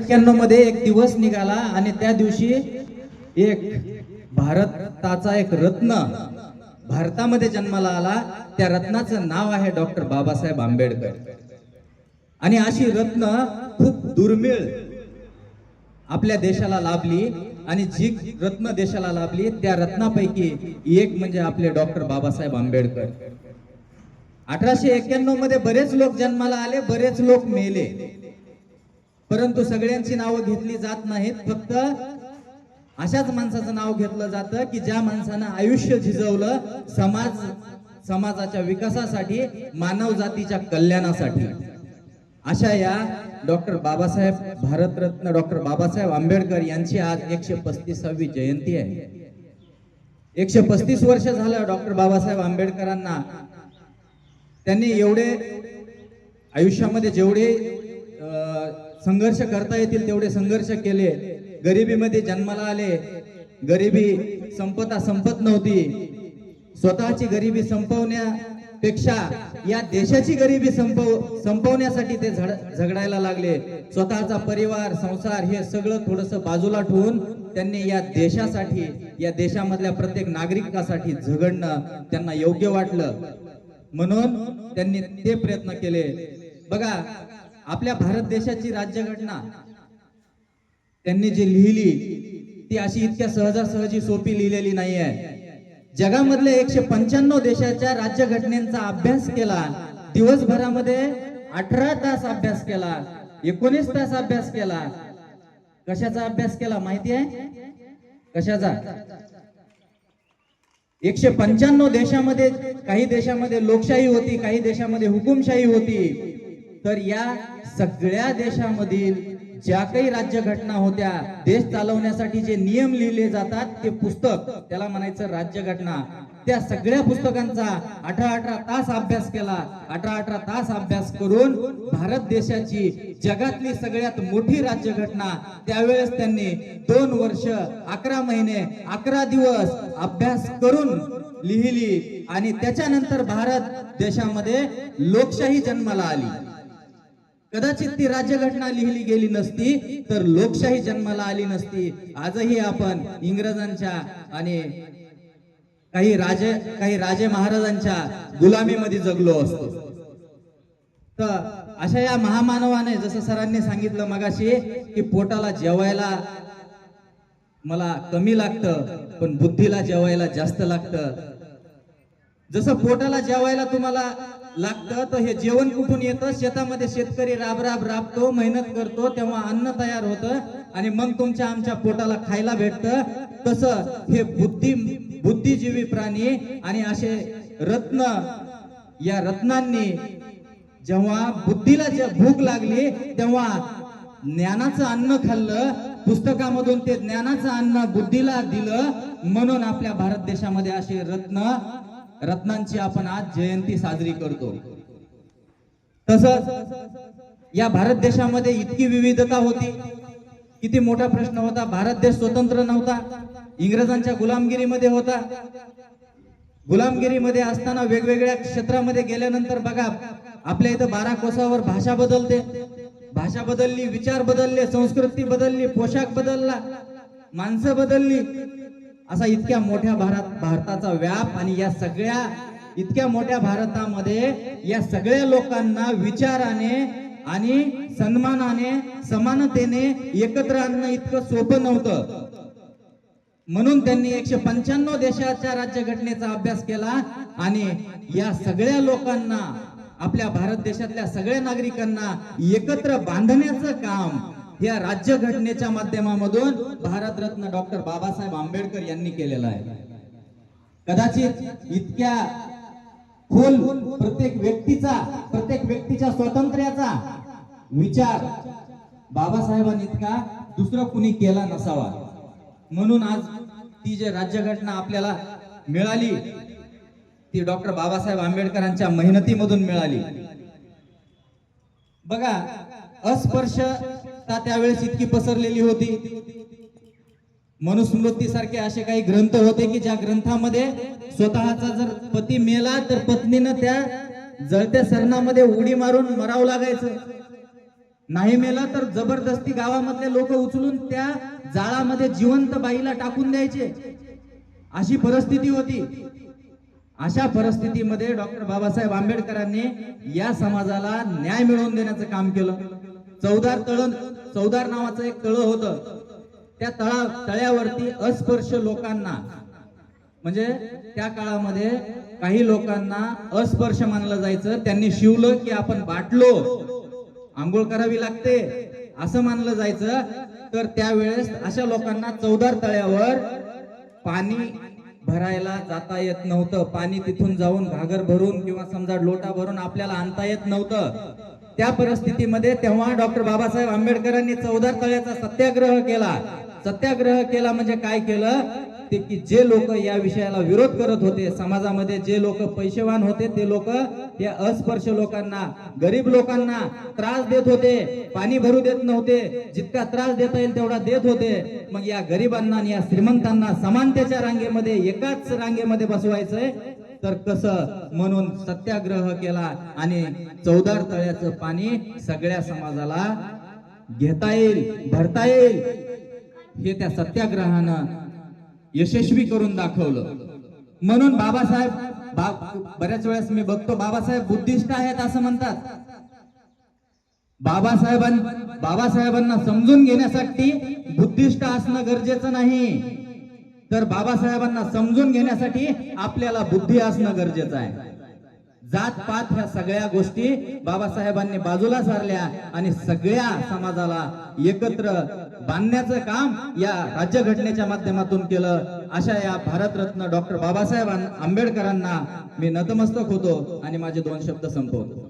1891 मध्ये एक दिवस निघाला आणि त्या दिवशी एक भारताचा एक रत्न भारतामध्ये जन्माला आला. त्या रत्नाचं नाव आहे डॉक्टर बाबासाहेब आंबेडकर. आणि अशी रत्न खूप दुर्मिळ आपल्या देशाला लाभली आणि जी रत्न देशाला लाभली त्या रत्नापैकी एक म्हणजे आपले डॉक्टर बाबासाहेब आंबेडकर. 1891 मध्ये बरेच लोक जन्माला आले, बरेच लोक मेले, परंतु सगळ्यांची नावं घेतली जात नाहीत. फक्त अशाच माणसाचं नाव घेतलं जातं की ज्या माणसानं आयुष्य झिजवलं समाजाच्या विकासासाठी, मानव जातीच्या कल्याणासाठी. अशा या डॉक्टर बाबासाहेब, भारतरत्न डॉक्टर बाबासाहेब आंबेडकर यांची आज 135वी जयंती आहे. 135 वर्ष झालं डॉक्टर बाबासाहेब आंबेडकरांना. त्यांनी एवढे आयुष्यामध्ये जेवढे संघर्ष करता येतील तेवढे संघर्ष केले. गरिबीमध्ये जन्माला आले, गरिबी संपत नव्हती. स्वतःची गरिबी संपवण्यापेक्षा या देशाची गरिबी संपवण्यासाठी ते झगडायला लागले. स्वतःचा परिवार, संसार हे सगळं थोडंसं बाजूला ठेवून त्यांनी या देशासाठी, या देशामधल्या प्रत्येक नागरिकासाठी झगडणं त्यांना योग्य वाटलं, म्हणून त्यांनी ते प्रयत्न केले. बघा, आपल्या भारत देशाची राज्यघटना त्यांनी जी लिहिली ती अशी इतक्या सहजासहजी सोपी लिहिलेली नाही आहे. जगामधल्या 195 देशाच्या राज्यघटनेचा अभ्यास केला. दिवसभरामध्ये 18 तास अभ्यास केला, 19 तास अभ्यास केला. कशाचा अभ्यास केला माहिती आहे? कशाचा? 195 देशामध्ये, काही देशामध्ये लोकशाही होती, काही देशामध्ये हुकुमशाही होती. तर या सगळ्या देशामधील ज्या काही राज्यघटना होत्या, देश चालवण्यासाठी जे नियम लिहिले जातात ते पुस्तक, त्याला म्हणायचं राज्यघटना. त्या सगळ्या पुस्तकांचा 18 तास अभ्यास केला. 18 तास अभ्यास करून भारत देशाची जगातली सगळ्यात मोठी राज्यघटना त्यावेळेस त्यांनी 2 वर्ष 11 महिने 11 दिवस अभ्यास करून लिहिली. आणि त्याच्यानंतर भारत देशामध्ये लोकशाही जन्माला आली. कदाचित ती राज्यघटना लिहिली गेली नसती तर लोकशाही जन्माला आली नसती. आजही आपण इंग्रजांच्या आणि काही राजे महाराजांच्या गुलामीमध्ये जगलो असतो. तर अशा या महामानवाने, जसं सरांनी सांगितलं मगाशी, की पोटाला जेवायला मला कमी लागतं पण बुद्धीला जेवायला जास्त लागतं. जसं पोटाला जेवायला तुम्हाला लागतं तर हे जेवण कुठून येतं? शेतामध्ये शेतकरी राबतो, मेहनत करतो, तेव्हा अन्न तयार होतं आणि मग तुमच्या आमच्या पोटाला खायला भेटतं. तसं हे बुद्धिजीवी प्राणी आणि असे रत्न, या रत्नांनी जेव्हा बुद्धीला भूक लागली तेव्हा ज्ञानाचं अन्न खाल्लं, पुस्तकामधून ते ज्ञानाचं अन्न बुद्धीला दिलं. म्हणून आपल्या भारत देशामध्ये असे रत्नांची आपण आज जयंती साजरी करतो. तसंच या भारत देशामध्ये इतकी विविधता होती. किती मोठा प्रश्न होता. भारत देश स्वतंत्र नव्हता, इंग्रजांच्या गुलामगिरीमध्ये होता. गुलामगिरीमध्ये असताना वेगवेगळ्या क्षेत्रामध्ये गेल्यानंतर बघा, आपल्या इथं 12 कोसावर भाषा बदलते, भाषा बदलली, विचार बदलले, संस्कृती बदलली, पोशाख बदलला, माणसं बदलली. असा इतक्या मोठ्या भारताचा व्याप आणि या सगळ्या इतक्या मोठ्या भारतामध्ये या सगळ्या लोकांना विचाराने आणि सन्मानाने, समानतेने एकत्र आणणं इतकं सोपं नव्हतं. म्हणून त्यांनी 195 देशाच्या राज्यघटनेचा अभ्यास केला आणि या सगळ्या लोकांना, आपल्या भारत देशातल्या सगळ्या नागरिकांना एकत्र बांधण्याचं काम या राज्यघटनेच्या माध्यमामधून भारतरत्न डॉक्टर बाबासाहेब आंबेडकर यांनी केलेलं आहे. कदाचित इतक्या खोल प्रत्येक व्यक्तीच्या स्वातंत्र्याचा विचार बाबासाहेबांनी इतका दुसरं कुणी केला नसावा. म्हणून आज ती जे राज्यघटना आपल्याला मिळाली ती डॉक्टर बाबासाहेब आंबेडकरांच्या मेहनतीमधून मिळाली. बघा, अस्पृश्यता त्यावेळेस इतकी पसरलेली होती. मनुस्मृती सारखे असे काही ग्रंथ होते की ज्या ग्रंथामध्ये स्वतःचा जर पती मेला तर पत्नीनं त्या जळत्या सरणामध्ये उडी मारून मरावं लागायचं. नाही मेला तर जबरदस्ती गावामधले लोक उचलून त्या जाळामध्ये जिवंत बाईला टाकून द्यायचे, अशी परिस्थिती होती. अशा परिस्थितीमध्ये डॉक्टर बाबासाहेब आंबेडकरांनी या समाजाला न्याय मिळवून देण्याचं काम केलं. चौदार नावाचं एक तळ होतं. त्या तळ्यावरती अस्पर्श लोकांना, म्हणजे त्या काळामध्ये काही लोकांना अस्पर्श मानलं जायचं. त्यांनी शिवलं की आपण बाटलो, आंघोळ करावी लागते असं मानलं जायचं. तर त्यावेळेस अशा लोकांना चौदार तळ्यावर पाणी भरायला जाता येत नव्हतं. पाणी तिथून जाऊन घागर भरून किंवा समजा लोटा भरून आपल्याला आणता येत नव्हतं. त्या परिस्थितीमध्ये तेव्हा डॉक्टर बाबासाहेब आंबेडकरांनी चौदार तळ्याचा सत्याग्रह केला. सत्याग्रह केला म्हणजे काय केलं ते की जे लोक या विषयाला विरोध करत होते, समाजामध्ये जे लोक पैसेवान होते ते लोक या अस्पर्श लोकांना, गरीब लोकांना त्रास देत होते, पाणी भरू देत नव्हते. जितका त्रास देता येईल तेवढा देत होते. मग या गरिबांना आणि या श्रीमंतांना समानतेच्या रांगेमध्ये, एकाच रांगेमध्ये बसवायचंय तर कसं म्हणून सत्याग्रह केला आणि चौदार तळ्याचं पाणी सगळ्या समाजाला घेता येईल, भरता येईल, हे त्या सत्याग्रहानं यशस्वी करून दाखवलं. म्हणून बऱ्याच वेळेस मी बघतो बाबासाहेब बुद्धिस्ट आहेत असं म्हणतात. बाबासाहेबांना समजून घेण्यासाठी बुद्धिस्ट असणं गरजेचं नाही, तर बाबासाहेबांना समजून घेण्यासाठी आपल्याला बुद्धी असणं गरजेचं आहे. जात पात ह्या सगळ्या गोष्टी बाबासाहेबांनी बाजूला सारल्या आणि सगळ्या समाजाला एकत्र बांधण्याचं काम या राज्यघटनेच्या माध्यमातून केलं. अशा या भारतरत्न डॉक्टर बाबासाहेब आंबेडकरांना मी नतमस्तक होतो आणि माझे 2 शब्द संपवतो.